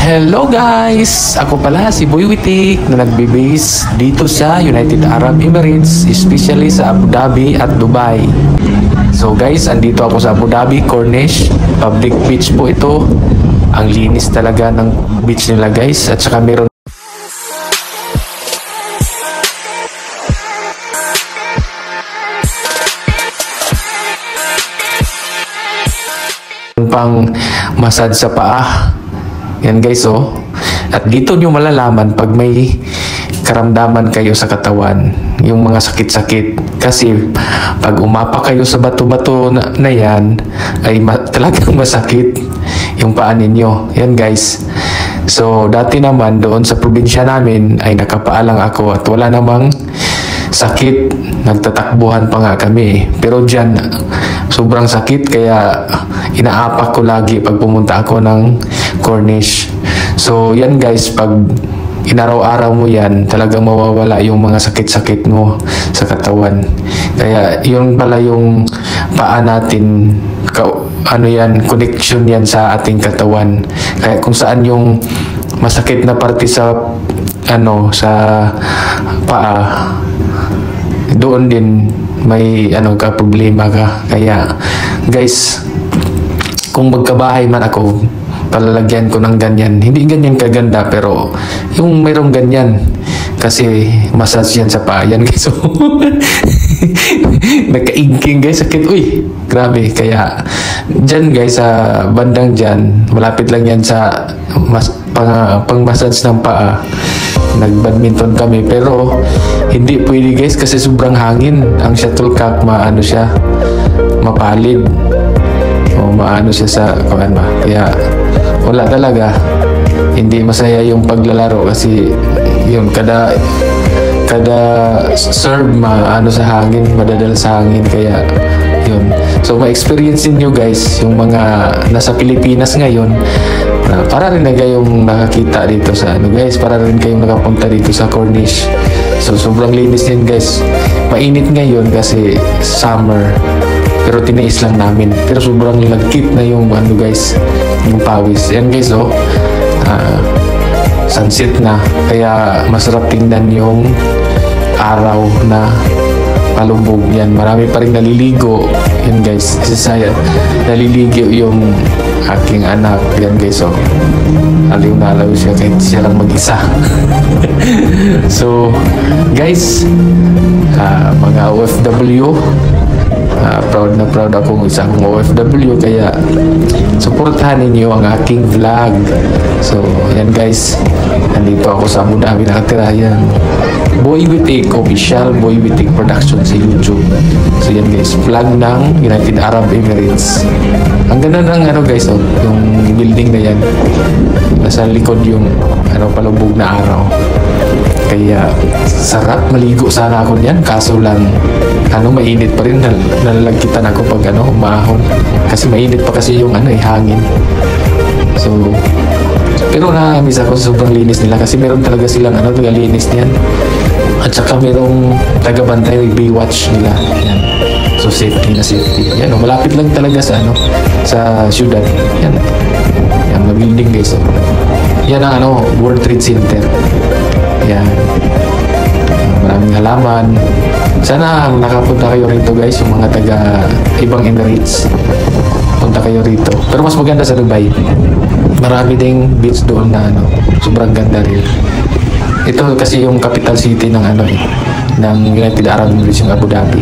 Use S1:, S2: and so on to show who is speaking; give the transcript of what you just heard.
S1: Hello guys! Ako pala si Boy Witik na nagbe-base dito sa United Arab Emirates, especially sa Abu Dhabi at Dubai. So guys, andito ako sa Abu Dhabi, Corniche. Public beach po ito. Ang linis talaga ng beach nila guys. At saka meron pang massage sa paa. Yan guys oh. At dito nyo malalaman pag may karamdaman kayo sa katawan, yung mga sakit-sakit. Kasi pag umapa kayo sa bato-bato na yan, ay talagang masakit yung paa ninyo. Yan guys. So dati naman doon sa probinsya namin ay nakapaalang ako at wala namang sakit. Nagtatakbuhan pa nga kami. Pero dyan, sobrang sakit kaya inaapak ko lagi pag pumunta ako ng Corniche. So yan guys, pag inaraw-araw mo yan, talagang mawawala yung mga sakit-sakit mo sa katawan. Kaya yun pala yung paa natin, ano yan, connection yan sa ating katawan. Kaya kung saan yung masakit na parte sa sa paa, doon din may ka problema ka. Kaya guys, kung magkabahay man ako, palalagyan ko ng ganyan. Hindi ganyan kaganda pero yung mayroong ganyan kasi massage yan sa paa yan guys. So, nagkaingking guys, sakit. Uy, grabe. Kaya dyan guys, sa bandang dyan, malapit lang yan sa pang-massage ng paa. Nag-badminton kami pero hindi pwede guys kasi sobrang hangin. Ang shuttlecock siya mapalid o maano siya sa kaya wala talaga, hindi masaya yung paglalaro kasi yun kada serve sa hangin, madadala sa hangin. Kaya yun, so ma-experience niyo guys yung mga nasa Pilipinas ngayon, para rin na kayong nakakita dito sa guys, para rin kayong nakapunta dito sa Corniche. So sobrang linis din guys. Mainit ngayon kasi summer, pero tiniis lang namin. Pero sobrang lagkit na yung guys, yung pawis. Yan guys oh, sunset na. Kaya masarap tingnan yung araw na palubog. Yan, marami pa rin naliligo. Yan guys, saya naliligo yung aking anak. Yan guys oh, aliw na aliw siya kahit siya lang mag-isa. So guys, mga OFW, proud na proud akong isang OFW, kaya suportahan ninyo ang aking vlog. So yan guys, nandito ako sa Abu Dhabi nakatira. Yan, Boy Witik Official, Boy Witik Production sa YouTube. So yan guys, vlog ng United Arab Emirates. Ang ganda ng guys oh, yung building na yan, nasa likod yung palubog na araw. Kaya sarap maligo sana ako niyan, kaso lang mainit pa rin. Nalagkitan ako pag umahon kasi mainit pa kasi yung hangin. So pero na-miss ako, sobrang linis nila kasi meron talaga silang taga-linis niyan. At saka merong taga-bantay, Baywatch nila. Yan. So safety na safety. Yan malapit lang talaga sa sa syudad. Yan. Yan na building guys. Yan ang World Trade Center. Yan. Maraming halaman. Sana nakapunta kayo rito guys, yung mga taga ibang Emirates. Punta kayo rito. Pero mas maganda sa Dubai. Marami ding beach doon na sobrang ganda rin. Ito kasi yung capital city ng ng United Arab Emirates, yung Abu Dhabi.